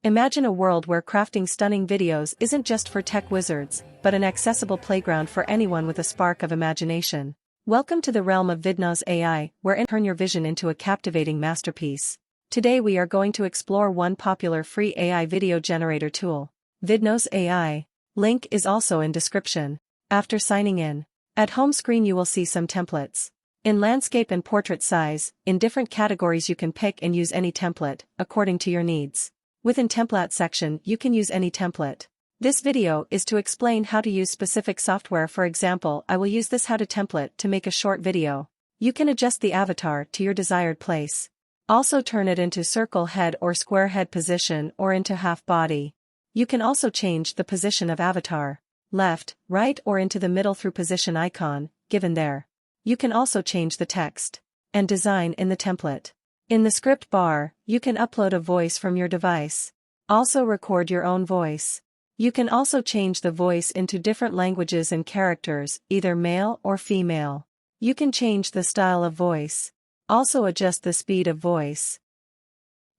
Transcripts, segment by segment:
Imagine a world where crafting stunning videos isn't just for tech wizards, but an accessible playground for anyone with a spark of imagination. Welcome to the realm of Vidnoz Ai, where you can turn your vision into a captivating masterpiece. Today we are going to explore one popular free AI video generator tool, Vidnoz Ai. Link is also in description. After signing in, at home screen you will see some templates. In landscape and portrait size, in different categories you can pick and use any template, according to your needs. Within template section you can use any template. This video is to explain how to use specific software. For example, I will use this how to template to make a short video. You can adjust the avatar to your desired place. Also turn it into circle head or square head position or into half body. You can also change the position of avatar, left, right or into the middle through position icon, given there. You can also change the text and design in the template. In the script bar, you can upload a voice from your device. Also record your own voice. You can also change the voice into different languages and characters, either male or female. You can change the style of voice. Also adjust the speed of voice.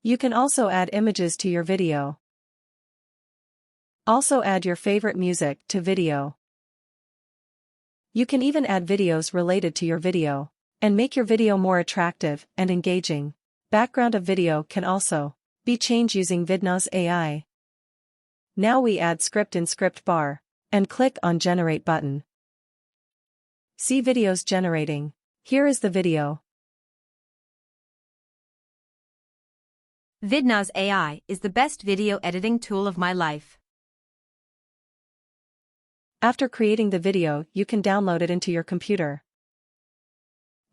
You can also add images to your video. Also add your favorite music to video. You can even add videos related to your video, and make your video more attractive and engaging. Background of video can also be changed using Vidnoz Ai. Now we add script in script bar, and click on Generate button. See videos generating. Here is the video. Vidnoz Ai is the best video editing tool of my life. After creating the video, you can download it into your computer.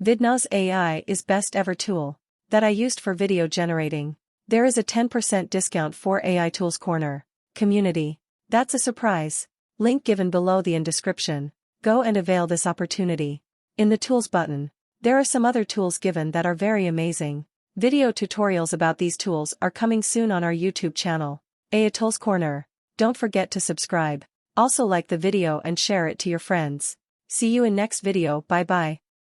Vidnoz Ai is best ever tool that I used for video generating. There is a 10% discount for AI Tools Corner community. That's a surprise. Link given below the in description. Go and avail this opportunity. In the tools button, there are some other tools given that are very amazing. Video tutorials about these tools are coming soon on our YouTube channel, AI Tools Corner. Don't forget to subscribe. Also like the video and share it to your friends. See you in next video. Bye bye.